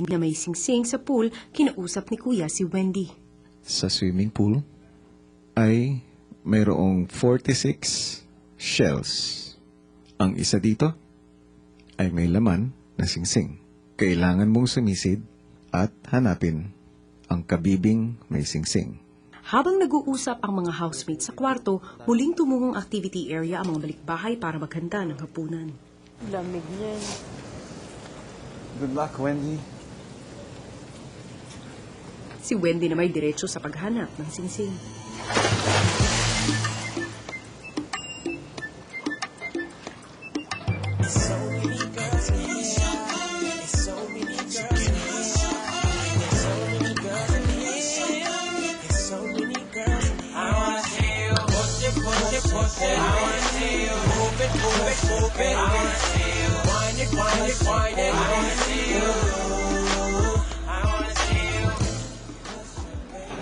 Na may singsing sa pool, kinausap ni Kuya si Wendy. Sa swimming pool ay mayroong 46 shells. Ang isa dito ay may laman na singsing. Kailangan mong sumisid at hanapin ang kabibing may singsing. Habang nag-uusap ang mga housemates sa kwarto, muling tumungong activity area ang mga balikbahay para maghanda ng hapunan. Lamig niyan. Good luck, Wendy. Si Wendy na may diretso sa paghanap ng singsing.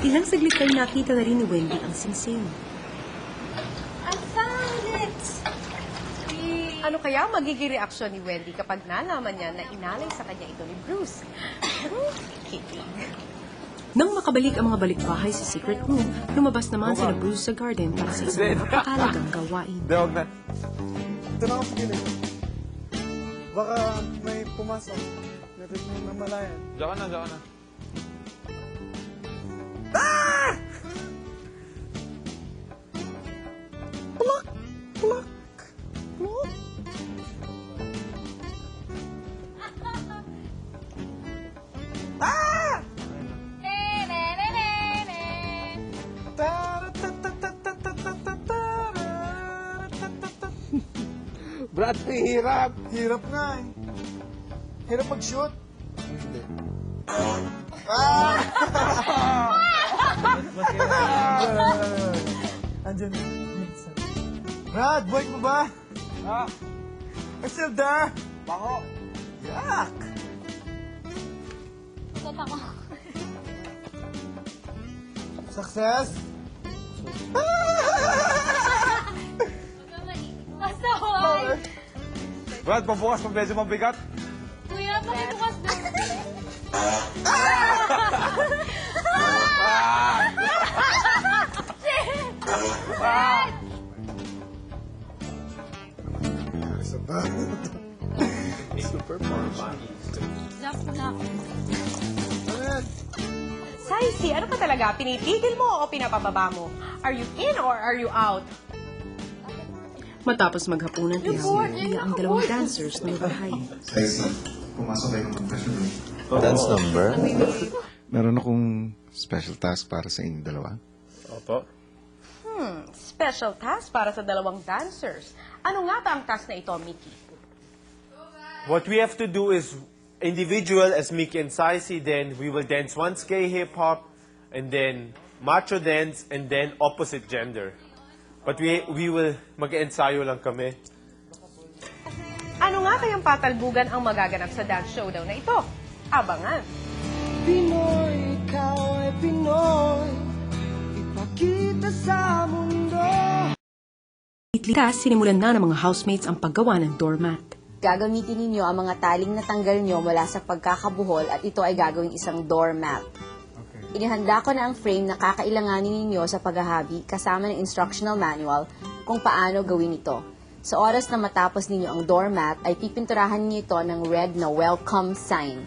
Ilang saglit ay nakita na rin ni Wendy ang singsing. I found it! Ano kaya magiging reaksyon ni Wendy kapag nalaman niya na inalay sa kanya ito ni Bruce? Kidding. Nang makabalik ang mga balikbahay sa secret room, lumabas naman sila Bruce sa garden para sa isang napakahalagang gawain. Hindi, huwag na. Ito na ako sa gilid. Baka may pumasok. Natin mo na malayan. Diyan ka na, diyan ka na. Brad, hirap. Hirap nga eh. Hirap mag-shoot. Hindi. Andiyan. Brad, buhay mo ba? I'm still there. Bako. Yak! Success? Basta hoy! Brad, pabukas mo medyo mabigat. Kuya, pakibukas doon. Super power. Jump na. Ano yan? Saisi, ano ka talaga? Pinitigil mo o pinapababa mo? Are you in or are you out? Matapos maghapunan, tinawag niya ang dalawang dancers ng bahay. Tracy, pumasok kayo ng confession room. Dance number? Meron akong special task para sa inyong dalawa. Opo. Special task para sa dalawang dancers. Ano nga ba ang task na ito, Mickey? What we have to do is individual as Mickey and Saisi, then we will dance one K hip-hop, and then macho dance, and then opposite gender. But we will mag-ensayo lang kami. Ano nga kayang patalbugan ang magaganap sa dance showdown na ito? Abangan! Pinoy, ikaw ay Pinoy, ipakita sa mundo. Itlikas, sinimulan na ng mga housemates ang paggawa ng doormat. Gagamitin ninyo ang mga taling natanggal nyo mula sa pagkakabuhol at ito ay gagawing isang doormat. Inihanda ko na ang frame na kakailanganin ninyo sa paghahabi kasama ng instructional manual kung paano gawin ito. Sa oras na matapos ninyo ang doormat, ay pipinturahan niyo ito ng red na welcome sign.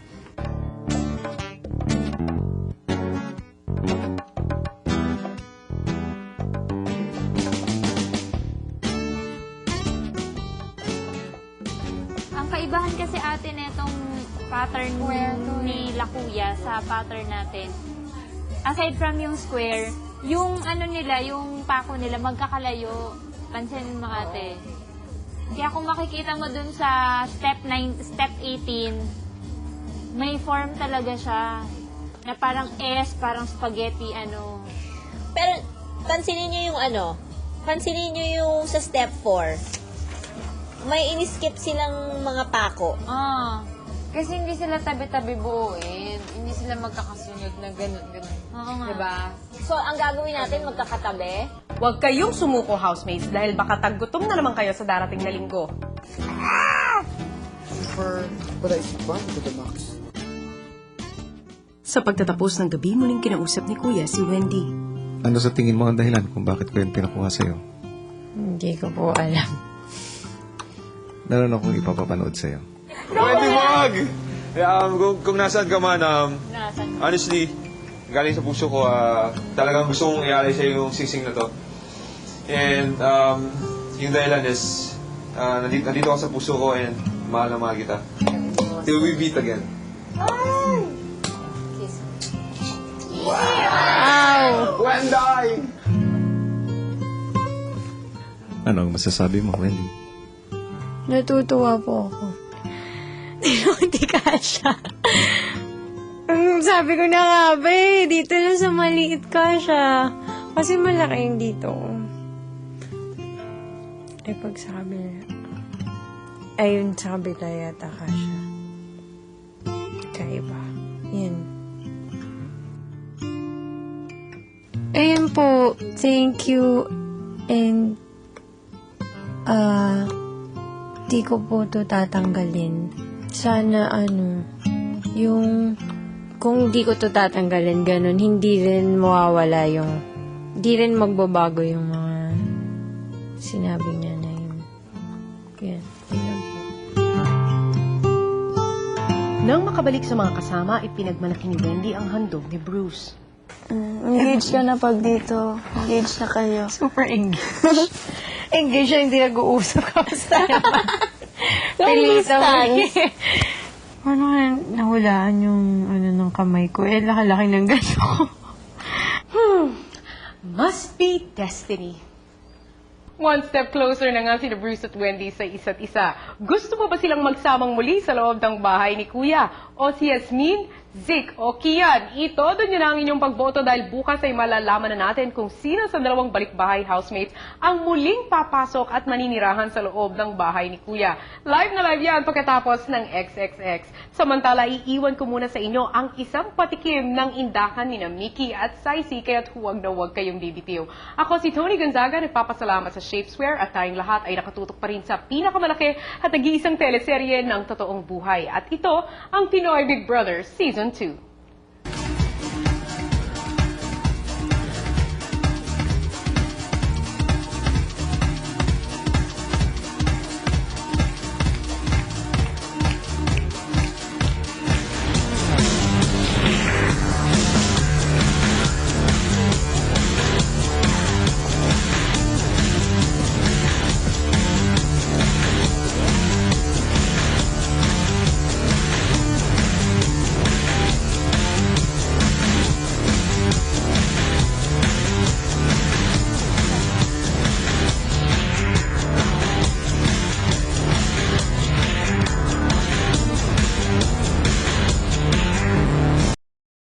Ang kaibahan kasi ate netong pattern ni La Kuya sa pattern natin. Aside from yung square, yung ano nila, yung pako nila magkakalayo. Pansinin mo ate. Kaya kung makikita mo dun sa step 18, may form talaga siya. Na parang S, parang spaghetti, ano. Pero, pansinin nyo yung ano, pansinin nyo yung sa step 4. May in-skip silang mga pako. Kasi hindi sila tabi-tabi buuin. Hindi sila magkakasunod na ganun. Oo nga. Diba? So, ang gagawin natin, magkakatabi. Huwag kayong sumuko, housemates, dahil baka taggutom na naman kayo sa darating na linggo. Super, but I fun to the max. Sa pagtatapos ng gabi, muling kinausap ni Kuya si Wendy. Ano sa tingin mo ang dahilan kung bakit ko yan pinakuha sa'yo? Hindi ko po alam. Meron akong ipapapanood sa'yo. Wendy, wag! Kung nasaan ka man, honestly, galing sa puso ko, talagang gusto kong ialay sa'yo yung sing-sing na to. And yung dahilan is, nandito ako sa puso ko and mahal na mahal kita. Till we meet again. Wow! Wendy! Ano ang masasabi mo, Wendy? Natutuwa po ako. Hindi kasha. Sabi ko na nga ba dito na sa maliit kasha. Kasi malaki yung dito. Ay, pag sa kabila. Ayun, sa kabila yata kasha. Kaiba. Yan. Ayun po. Thank you. And, di ko po to tatanggalin. Sana, yung, kung di ko to tatanggalin, ganun, hindi rin mawawala yung, hindi rin magbabago yung mga sinabi niya na yun. Yan. Yun po. Nang makabalik sa mga kasama, ipinagmalaki ni Wendy ang handog ni Bruce. Engage ka na pag dito. Engage na kayo. Super engaged. Engaged siya, hindi nag-uusap. Kamusta naman? Pilita mo. Paano kaya nahulaan yung ng kamay ko? Laki-laki ng ganito ko. Must be destiny. One step closer na nga sina Bruce at Wendy sa isa't isa. Gusto mo ba silang magsamang muli sa loob ng bahay ni Kuya? O si Yasmin, Zik o Kian? Itodo nyo na ang inyong pagboto dahil bukas ay malalaman na natin kung sino sa dalawang balikbahay housemates ang muling papasok at maninirahan sa loob ng bahay ni Kuya. Live na live yan pagkatapos ng XXX. Samantala, iiwan ko muna sa inyo ang isang patikim ng indakan ni na Mickey at Saisi, kaya't huwag na huwag kayong bibitiw. Ako si Tony Gonzaga, nagpapasalamat sa Shapeswear at tayong lahat ay nakatutok pa rin sa pinakamalaki at nag-iisang teleserye ng totoong buhay. At ito ang Pinoy Big Brother Season 2.